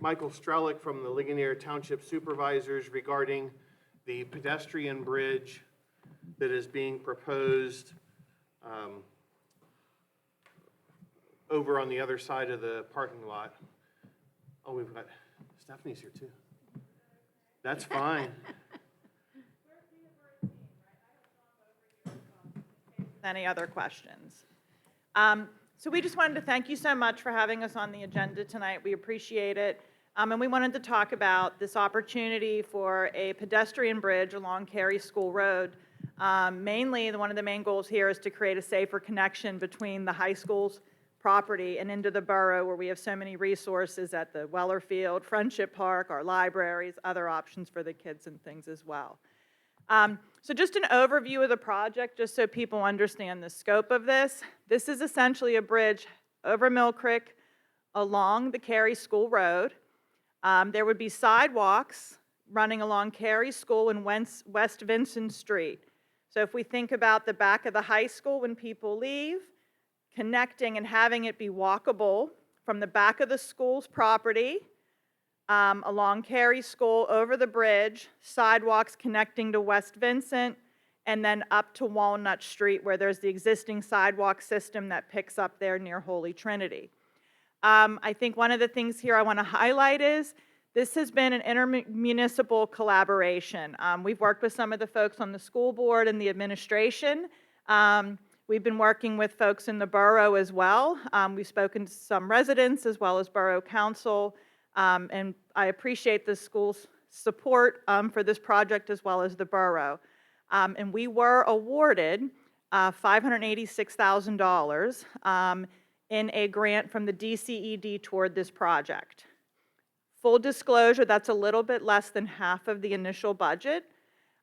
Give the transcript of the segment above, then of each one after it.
Michael Strelick from the Ligonier Township Supervisors regarding the pedestrian bridge that is being proposed over on the other side of the parking lot. Oh, we've got, Stephanie's here too. That's fine. Any other questions? So we just wanted to thank you so much for having us on the agenda tonight. We appreciate it. And we wanted to talk about this opportunity for a pedestrian bridge along Cary School Road. Mainly, one of the main goals here is to create a safer connection between the high school's property and into the borough, where we have so many resources at the Weller Field, Friendship Park, our libraries, other options for the kids and things as well. So just an overview of the project, just so people understand the scope of this. This is essentially a bridge over Mill Creek along the Cary School Road. There would be sidewalks running along Cary School and West Vincent Street. So if we think about the back of the high school when people leave, connecting and having it be walkable from the back of the school's property along Cary School, over the bridge, sidewalks connecting to West Vincent, and then up to Walnut Street, where there's the existing sidewalk system that picks up there near Holy Trinity. I think one of the things here I want to highlight is this has been an intermunicipal collaboration. We've worked with some of the folks on the school board and the administration. We've been working with folks in the borough as well. We've spoken to some residents as well as borough council. And I appreciate the school's support for this project as well as the borough. And we were awarded $586,000 in a grant from the DCED toward this project. Full disclosure, that's a little bit less than half of the initial budget,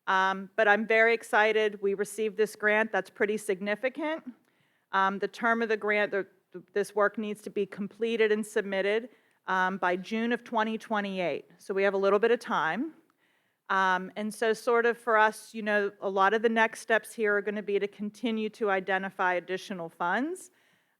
but I'm very excited. We received this grant. That's pretty significant. The term of the grant, this work needs to be completed and submitted by June of 2028. So we have a little bit of time. And so sort of for us, you know, a lot of the next steps here are going to be to continue to identify additional funds.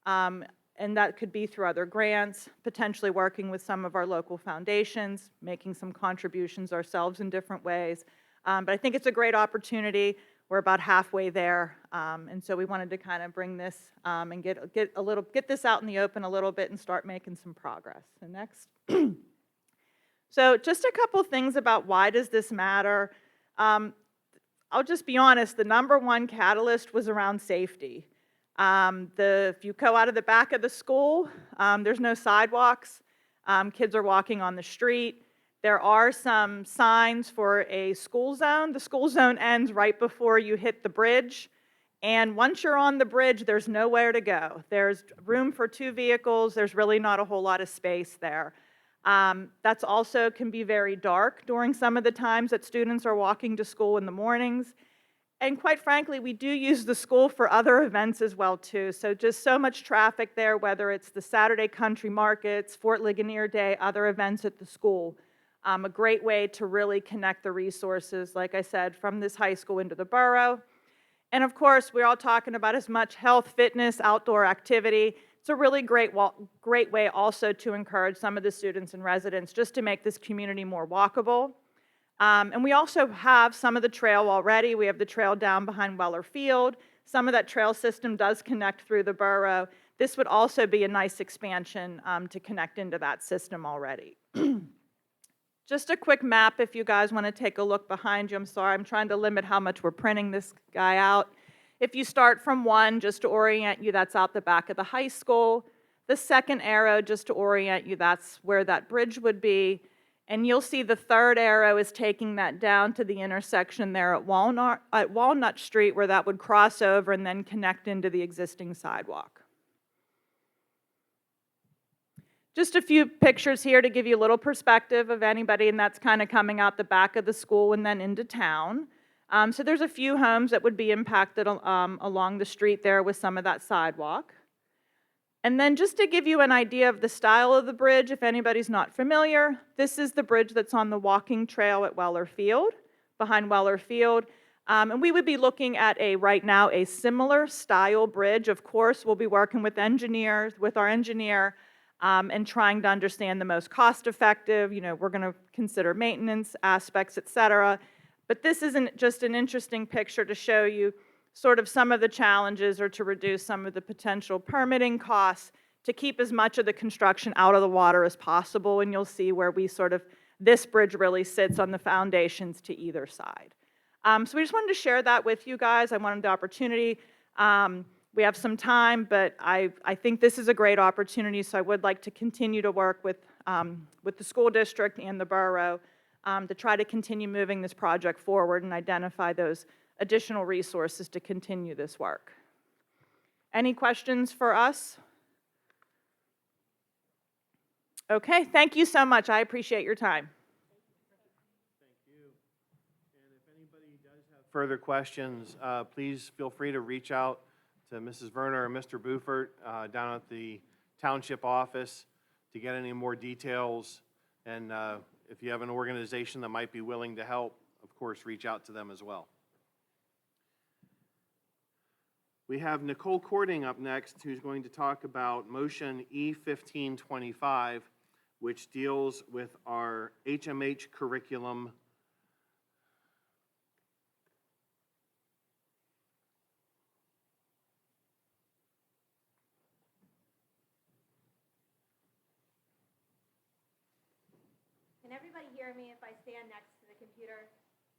And that could be through other grants, potentially working with some of our local foundations, making some contributions ourselves in different ways. But I think it's a great opportunity. We're about halfway there. And so we wanted to kind of bring this and get this out in the open a little bit and start making some progress. So next. So just a couple things about why does this matter. I'll just be honest, the number one catalyst was around safety. If you go out of the back of the school, there's no sidewalks. Kids are walking on the street. There are some signs for a school zone. The school zone ends right before you hit the bridge. And once you're on the bridge, there's nowhere to go. There's room for 2 vehicles. There's really not a whole lot of space there. That's also can be very dark during some of the times that students are walking to school in the mornings. And quite frankly, we do use the school for other events as well, too. So just so much traffic there, whether it's the Saturday country markets, Fort Ligonier Day, other events at the school. A great way to really connect the resources, like I said, from this high school into the borough. And of course, we're all talking about as much health, fitness, outdoor activity. It's a really great way also to encourage some of the students and residents just to make this community more walkable. And we also have some of the trail already. We have the trail down behind Weller Field. Some of that trail system does connect through the borough. This would also be a nice expansion to connect into that system already. Just a quick map if you guys want to take a look behind you. I'm sorry, I'm trying to limit how much we're printing this guy out. If you start from 1, just to orient you, that's out the back of the high school. The second arrow, just to orient you, that's where that bridge would be. And you'll see the third arrow is taking that down to the intersection there at Walnut Street, where that would cross over and then connect into the existing sidewalk. Just a few pictures here to give you a little perspective of anybody, and that's kind of coming out the back of the school and then into town. So there's a few homes that would be impacted along the street there with some of that sidewalk. And then just to give you an idea of the style of the bridge, if anybody's not familiar, this is the bridge that's on the walking trail at Weller Field, behind Weller Field. And we would be looking at right now a similar style bridge. Of course, we'll be working with engineers, with our engineer, and trying to understand the most cost-effective. We're going to consider maintenance aspects, et cetera. But this isn't just an interesting picture to show you sort of some of the challenges or to reduce some of the potential permitting costs to keep as much of the construction out of the water as possible. And you'll see where this bridge really sits on the foundations to either side. So we just wanted to share that with you guys. I wanted the opportunity. We have some time, but I think this is a great opportunity, so I would like to continue to work with the school district and the borough to try to continue moving this project forward and identify those additional resources to continue this work. Any questions for us? Okay, thank you so much. I appreciate your time. Thank you. And if anybody does have further questions, please feel free to reach out to Mrs. Werner or Mr. Buford down at the township office to get any more details. And if you have an organization that might be willing to help, of course, reach out to them as well. We have Nicole Cording up next, who's going to talk about motion E1525, which deals with our HMH curriculum. Can everybody hear me if I stand next to the computer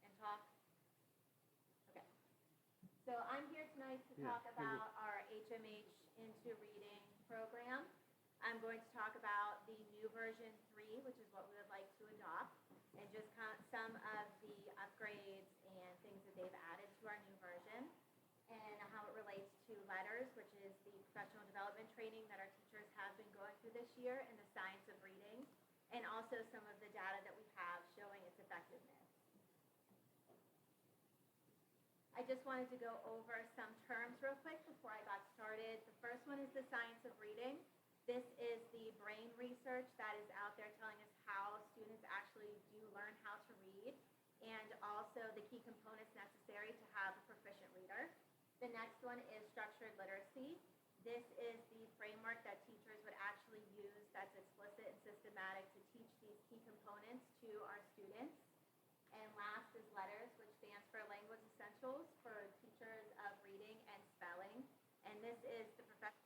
and talk? Okay. So I'm here tonight to talk about our HMH Into Reading program. I'm going to talk about the new version 3, which is what we would like to adopt, and just some of the upgrades and things that they've added to our new version, and how it relates to letters, which is the professional development training that our teachers have been going through this year, and the science of reading, and also some of the data that we have showing its effectiveness. I just wanted to go over some terms real quick before I got started. The first one is the science of reading. This is the brain research that is out there telling us how students actually do learn how to read, and also the key components necessary to have a proficient reader. The next one is structured literacy. This is the framework that teachers would actually use that's explicit and systematic to teach these key components to our students. And last is letters, which stands for Language Essentials for teachers of reading and spelling. And this is the professional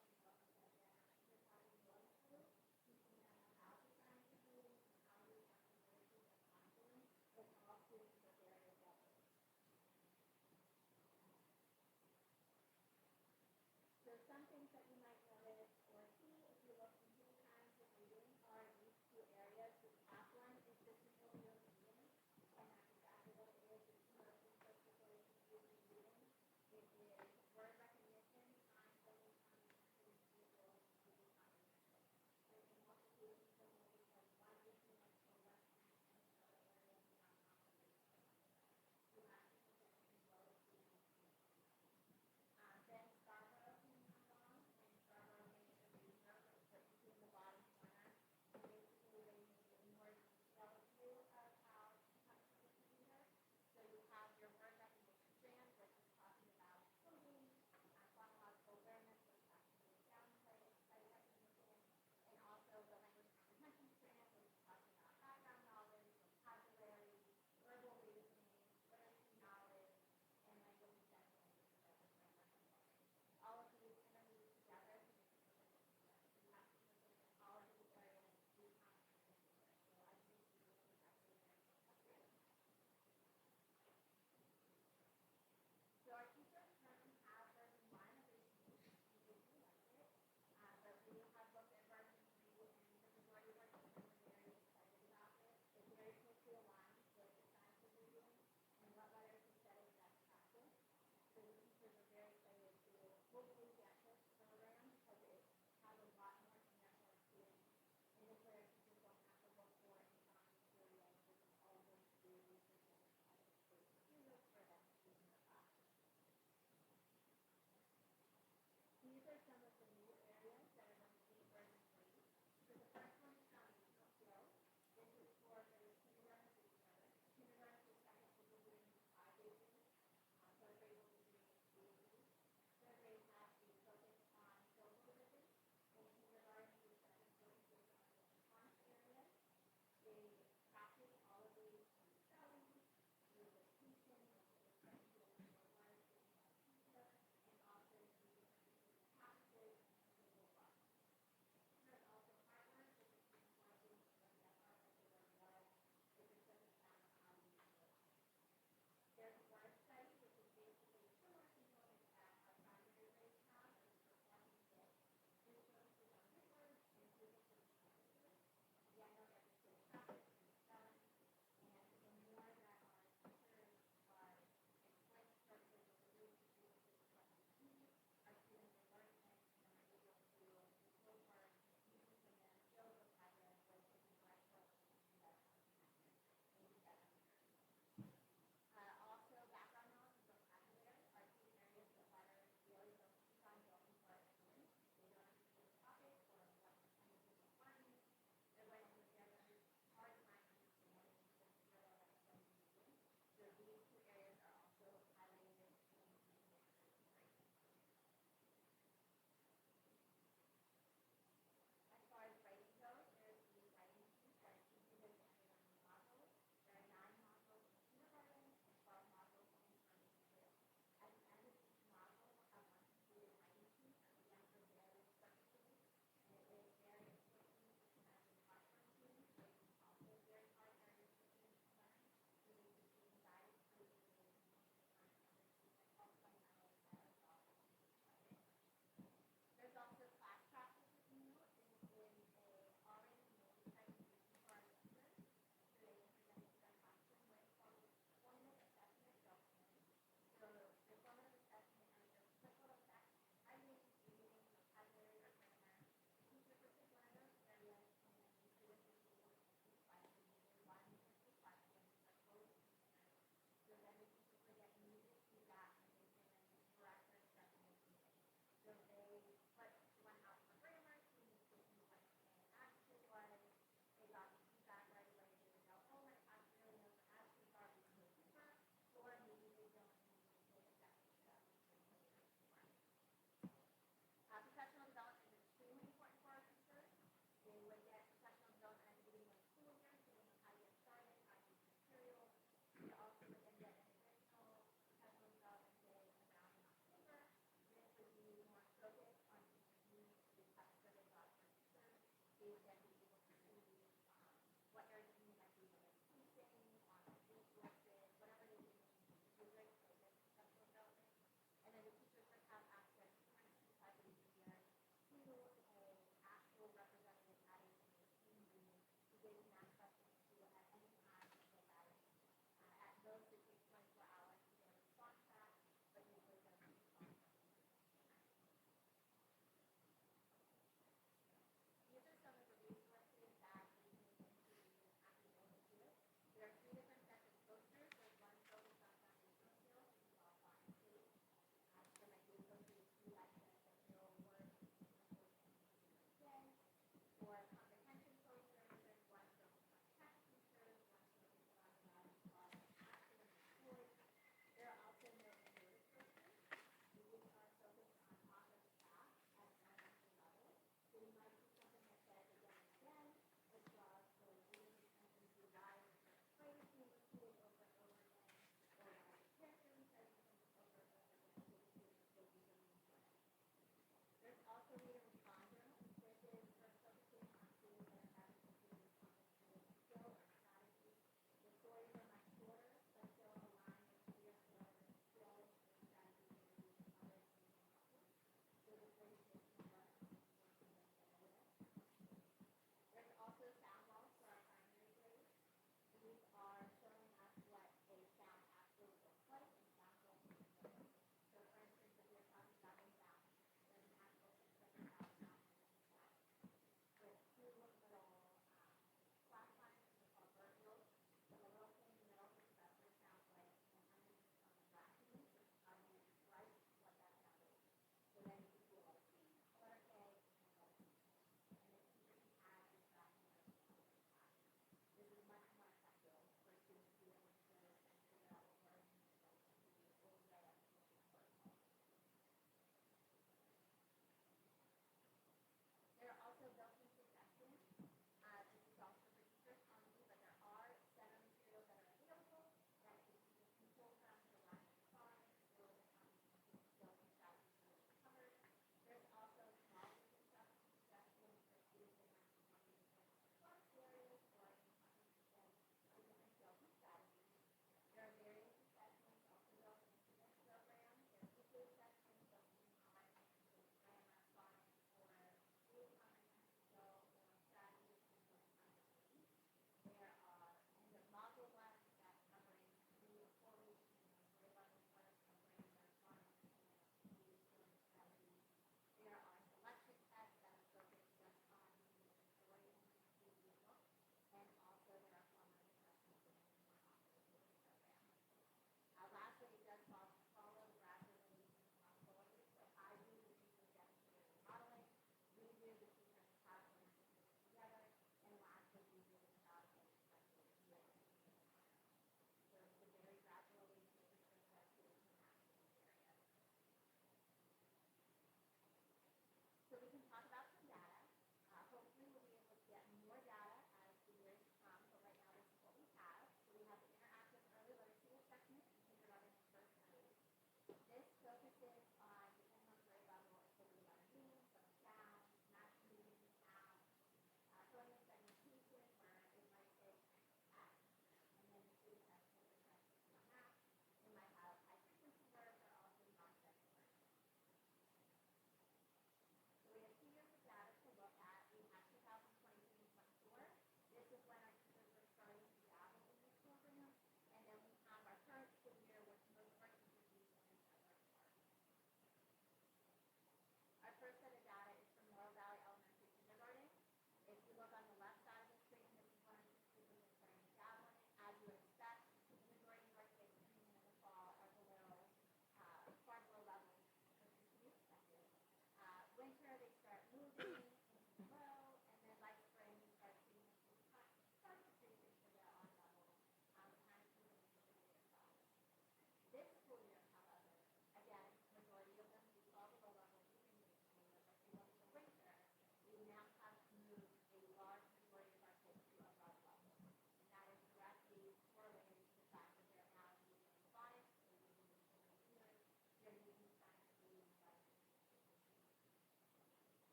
some things that you might notice or see if you look into the science of reading are these two areas. The top one is the tutorial reading, and that's exactly what it is. It's motion picture using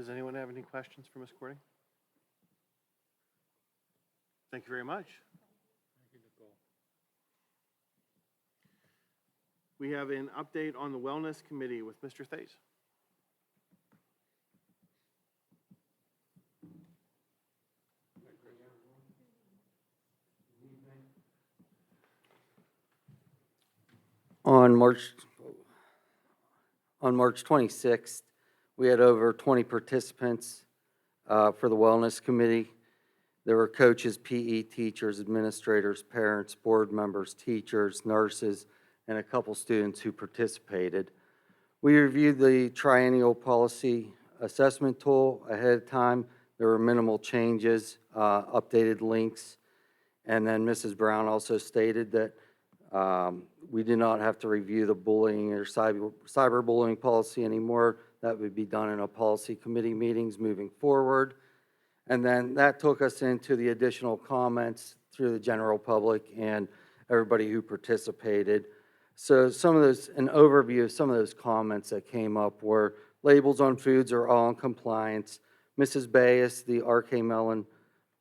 Does anyone have any questions for Ms. Courting? Thank you very much. We have an update on the Wellness Committee with Mr. Thays. On March 26th, we had over 20 participants for the Wellness Committee. There were coaches, PE teachers, administrators, parents, board members, teachers, nurses, and a couple students who participated. We reviewed the triennial policy assessment tool ahead of time. There were minimal changes, updated links, and then Mrs. Brown also stated that we did not have to review the bullying or cyberbullying policy anymore. That would be done in a policy committee meetings moving forward. And then that took us into the additional comments through the general public and everybody who participated. So an overview of some of those comments that came up were labels on foods are all in compliance. Mrs. Bayes, the RK Mellon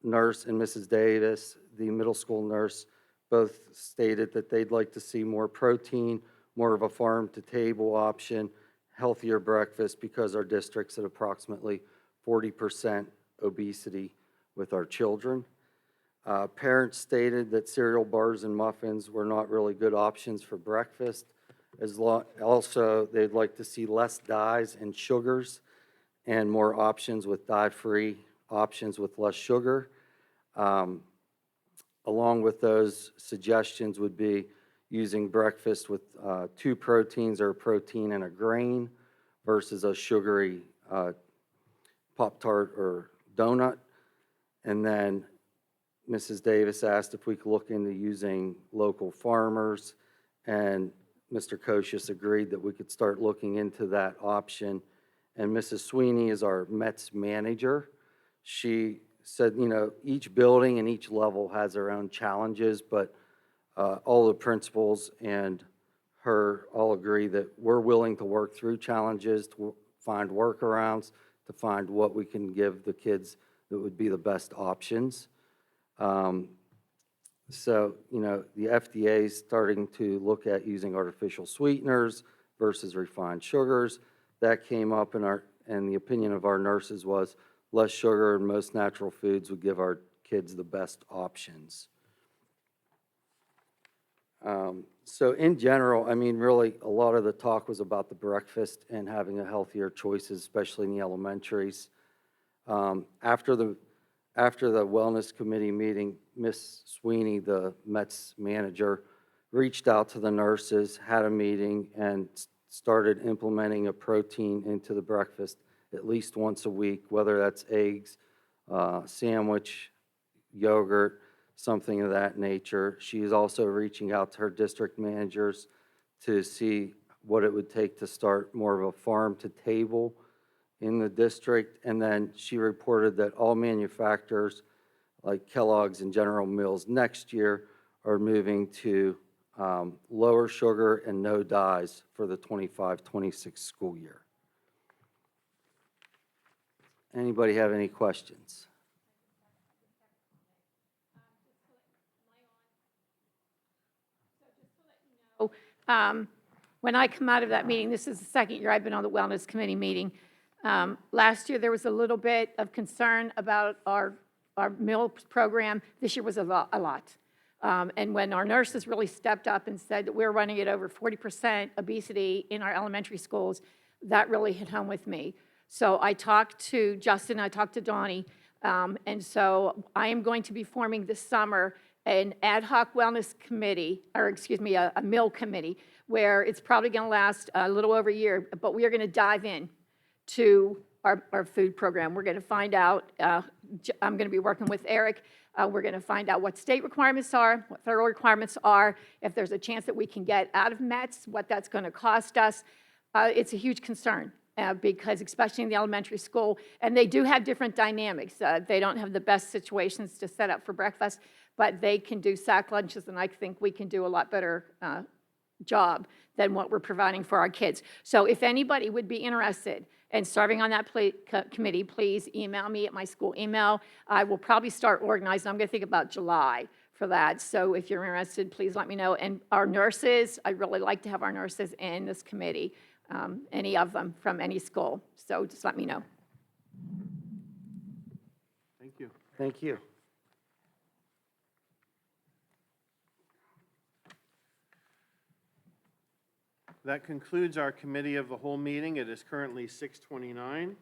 nurse, and Mrs. Davis, the middle school nurse, both stated that they'd like to see more protein, more of a farm-to-table option, healthier breakfast, because our district's at approximately 40% obesity with our children. Parents stated that cereal bars and muffins were not really good options for breakfast. Also, they'd like to see less dyes and sugars and more options with dye-free options with less sugar. Along with those suggestions would be using breakfast with 2 proteins or a protein and a grain versus a sugary Pop-Tart or donut. And then Mrs. Davis asked if we could look into using local farmers, and Mr. Kosius agreed that we could start looking into that option. And Mrs. Sweeney is our METS manager. She said, you know, each building and each level has their own challenges, but all the principals and her all agree that we're willing to work through challenges, to find workarounds, to find what we can give the kids that would be the best options. So, you know, the FDA is starting to look at using artificial sweeteners versus refined sugars. That came up and the opinion of our nurses was less sugar and most natural foods would give our kids the best options. So in general, I mean, really, a lot of the talk was about the breakfast and having a healthier choices, especially in the elementaries. After the Wellness Committee meeting, Ms. Sweeney, the METS manager, reached out to the nurses, had a meeting, and started implementing a protein into the breakfast at least once a week, whether that's eggs, sandwich, yogurt, something of that nature. She is also reaching out to her district managers to see what it would take to start more of a farm-to-table in the district. And then she reported that all manufacturers like Kellogg's and General Mills next year are moving to lower sugar and no dyes for the 25-26 school year. Anybody have any questions? When I come out of that meeting, this is the second year I've been on the Wellness Committee meeting. Last year, there was a little bit of concern about our meal program. This year was a lot. And when our nurses really stepped up and said that we're running at over 40% obesity in our elementary schools, that really hit home with me. So I talked to Justin, I talked to Donnie, and so I am going to be forming this summer an ad hoc wellness committee, or excuse me, a meal committee, where it's probably going to last a little over a year, but we are going to dive in to our food program. We're going to find out, I'm going to be working with Eric, we're going to find out what state requirements are, what federal requirements are, if there's a chance that we can get out of METS, what that's going to cost us. It's a huge concern. Because especially in the elementary school, and they do have different dynamics. They don't have the best situations to set up for breakfast, but they can do sack lunches, and I think we can do a lot better job than what we're providing for our kids. So if anybody would be interested in serving on that committee, please email me at my school email. I will probably start organizing. I'm going to think about July for that. So if you're interested, please let me know. And our nurses, I'd really like to have our nurses in this committee, any of them from any school. So just let me know. Thank you. Thank you. That concludes our committee of the whole meeting. It is currently 6:29.